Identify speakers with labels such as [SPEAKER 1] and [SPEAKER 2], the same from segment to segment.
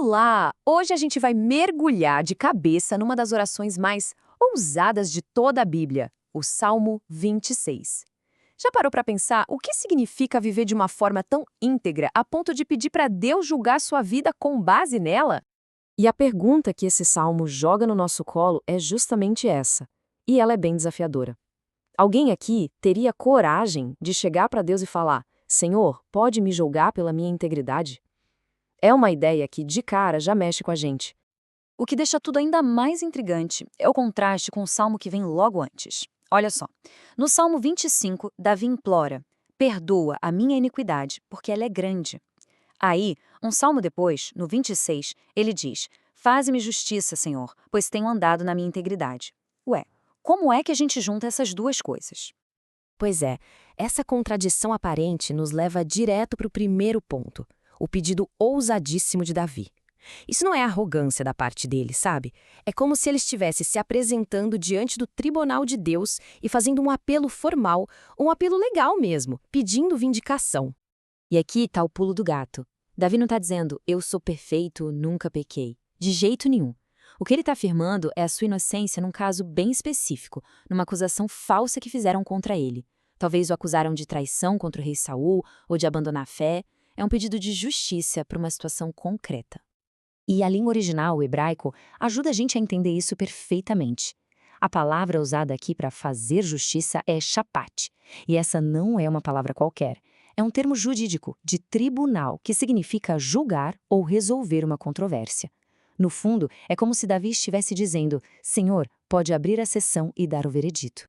[SPEAKER 1] Olá! Hoje a gente vai mergulhar de cabeça numa das orações mais ousadas de toda a Bíblia, o Salmo 26. Já parou para pensar o que significa viver de uma forma tão íntegra a ponto de pedir para Deus julgar sua vida com base nela?
[SPEAKER 2] E a pergunta que esse salmo joga no nosso colo é justamente essa. E ela é bem desafiadora. Alguém aqui teria coragem de chegar para Deus e falar: Senhor, pode me julgar pela minha integridade? É uma ideia que, de cara, já mexe com a gente.
[SPEAKER 3] O que deixa tudo ainda mais intrigante é o contraste com o salmo que vem logo antes. Olha só, no Salmo 25, Davi implora: perdoa a minha iniquidade, porque ela é grande. Aí, um salmo depois, no 26, ele diz: faze-me justiça, Senhor, pois tenho andado na minha integridade. Ué, como é que a gente junta essas duas coisas?
[SPEAKER 2] Pois é, essa contradição aparente nos leva direto para o primeiro ponto, o pedido ousadíssimo de Davi. Isso não é arrogância da parte dele, sabe? É como se ele estivesse se apresentando diante do tribunal de Deus e fazendo um apelo formal, um apelo legal mesmo, pedindo vindicação. E aqui está o pulo do gato. Davi não está dizendo, eu sou perfeito, nunca pequei. De jeito nenhum. O que ele está afirmando é a sua inocência num caso bem específico, numa acusação falsa que fizeram contra ele. Talvez o acusaram de traição contra o rei Saul ou de abandonar a fé. É um pedido de justiça para uma situação concreta. E a língua original, o hebraico, ajuda a gente a entender isso perfeitamente. A palavra usada aqui para fazer justiça é shapat, e essa não é uma palavra qualquer. É um termo jurídico, de tribunal, que significa julgar ou resolver uma controvérsia. No fundo, é como se Davi estivesse dizendo, Senhor, pode abrir a sessão e dar o veredito.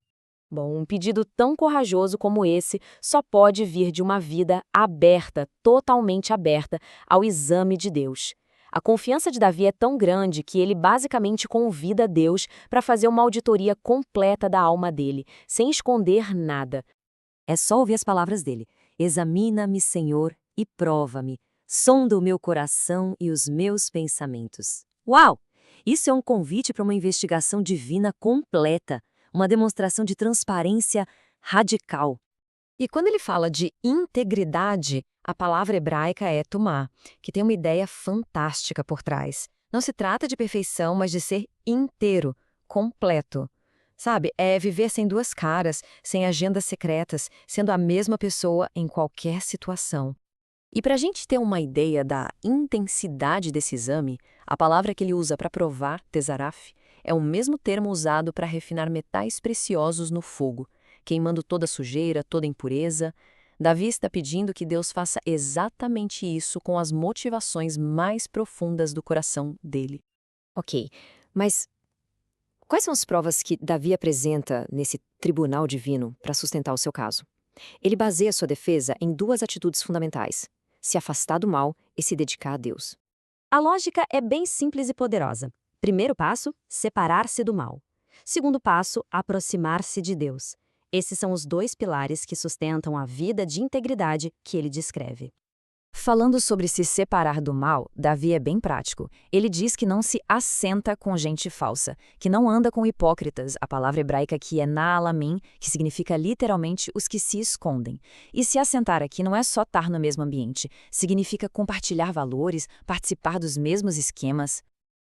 [SPEAKER 2] Bom, um pedido tão corajoso como esse só pode vir de uma vida aberta, totalmente aberta, ao exame de Deus. A confiança de Davi é tão grande que ele basicamente convida Deus para fazer uma auditoria completa da alma dele, sem esconder nada. É só ouvir as palavras dele. Examina-me, Senhor, e prova-me. Sonda o meu coração e os meus pensamentos. Uau! Isso é um convite para uma investigação divina completa, uma demonstração de transparência radical. E quando ele fala de integridade, a palavra hebraica é tumá, que tem uma ideia fantástica por trás. Não se trata de perfeição, mas de ser inteiro, completo. Sabe, é viver sem duas caras, sem agendas secretas, sendo a mesma pessoa em qualquer situação. E para a gente ter uma ideia da intensidade desse exame, a palavra que ele usa para provar, tesaraf, é o mesmo termo usado para refinar metais preciosos no fogo, queimando toda a sujeira, toda a impureza. Davi está pedindo que Deus faça exatamente isso com as motivações mais profundas do coração dele. Ok, mas quais são as provas que Davi apresenta nesse tribunal divino para sustentar o seu caso? Ele baseia sua defesa em duas atitudes fundamentais: se afastar do mal e se dedicar a Deus. A lógica é bem simples e poderosa. Primeiro passo, separar-se do mal. Segundo passo, aproximar-se de Deus. Esses são os dois pilares que sustentam a vida de integridade que ele descreve. Falando sobre se separar do mal, Davi é bem prático. Ele diz que não se assenta com gente falsa, que não anda com hipócritas, a palavra hebraica aqui é naalamim, que significa literalmente os que se escondem. E se assentar aqui não é só estar no mesmo ambiente, significa compartilhar valores, participar dos mesmos esquemas.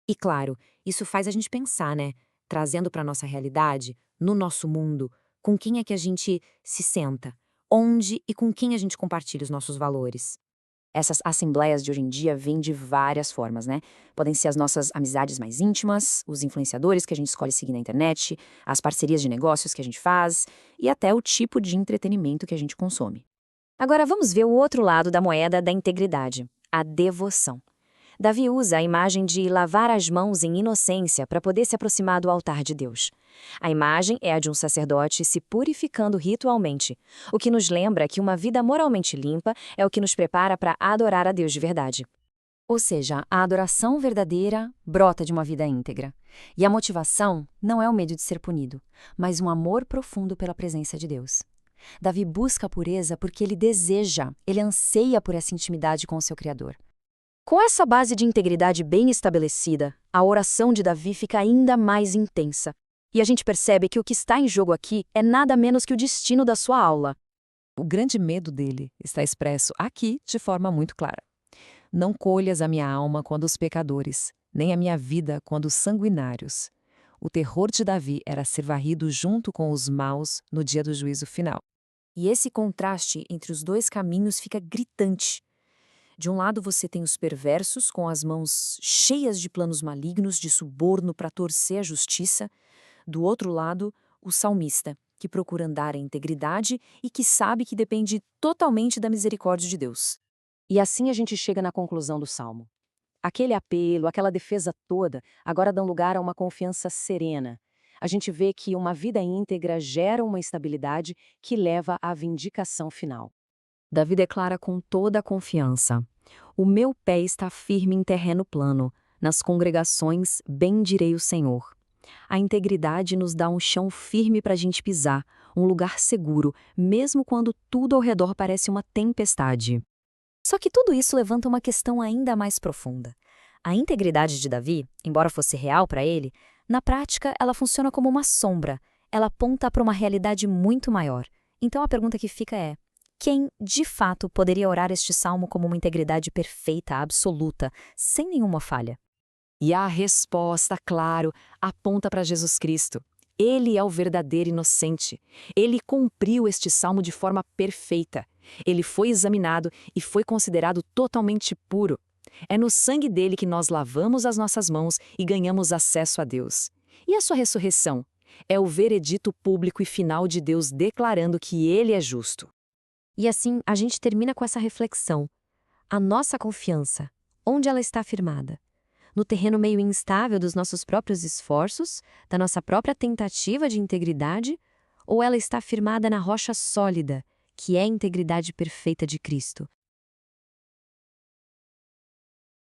[SPEAKER 2] E claro, isso faz a gente pensar, né? Trazendo para a nossa realidade, no nosso mundo, com quem é que a gente se senta? Onde e com quem a gente compartilha os nossos valores? Essas assembleias de hoje em dia vêm de várias formas, né? Podem ser as nossas amizades mais íntimas, os influenciadores que a gente escolhe seguir na internet, as parcerias de negócios que a gente faz e até o tipo de entretenimento que a gente consome. Agora vamos ver o outro lado da moeda da integridade, a devoção. Davi usa a imagem de lavar as mãos em inocência para poder se aproximar do altar de Deus. A imagem é a de um sacerdote se purificando ritualmente, o que nos lembra que uma vida moralmente limpa é o que nos prepara para adorar a Deus de verdade. Ou seja, a adoração verdadeira brota de uma vida íntegra. E a motivação não é o medo de ser punido, mas um amor profundo pela presença de Deus. Davi busca a pureza porque ele deseja, ele anseia por essa intimidade com o seu Criador. Com essa base de integridade bem estabelecida, a oração de Davi fica ainda mais intensa. E a gente percebe que o que está em jogo aqui é nada menos que o destino da sua aula.
[SPEAKER 1] O grande medo dele está expresso aqui de forma muito clara. Não colhas a minha alma quando os pecadores, nem a minha vida quando os sanguinários. O terror de Davi era ser varrido junto com os maus no dia do juízo final.
[SPEAKER 3] E esse contraste entre os dois caminhos fica gritante. De um lado você tem os perversos, com as mãos cheias de planos malignos de suborno para torcer a justiça. Do outro lado, o salmista, que procura andar em integridade e que sabe que depende totalmente da misericórdia de Deus.
[SPEAKER 2] E assim a gente chega na conclusão do Salmo. Aquele apelo, aquela defesa toda, agora dão lugar a uma confiança serena. A gente vê que uma vida íntegra gera uma estabilidade que leva à vindicação final. Davi declara com toda a confiança: o meu pé está firme em terreno plano, nas congregações bendirei o Senhor. A integridade nos dá um chão firme para a gente pisar, um lugar seguro, mesmo quando tudo ao redor parece uma tempestade.
[SPEAKER 3] Só que tudo isso levanta uma questão ainda mais profunda. A integridade de Davi, embora fosse real para ele, na prática ela funciona como uma sombra. Ela aponta para uma realidade muito maior. Então a pergunta que fica é: quem, de fato, poderia orar este salmo como uma integridade perfeita, absoluta, sem nenhuma falha?
[SPEAKER 2] E a resposta, claro, aponta para Jesus Cristo. Ele é o verdadeiro inocente. Ele cumpriu este salmo de forma perfeita. Ele foi examinado e foi considerado totalmente puro. É no sangue dele que nós lavamos as nossas mãos e ganhamos acesso a Deus. E a sua ressurreição? É o veredito público e final de Deus declarando que ele é justo.
[SPEAKER 1] E assim, a gente termina com essa reflexão. A nossa confiança, onde ela está firmada? No terreno meio instável dos nossos próprios esforços, da nossa própria tentativa de integridade, ou ela está firmada na rocha sólida, que é a integridade perfeita de Cristo,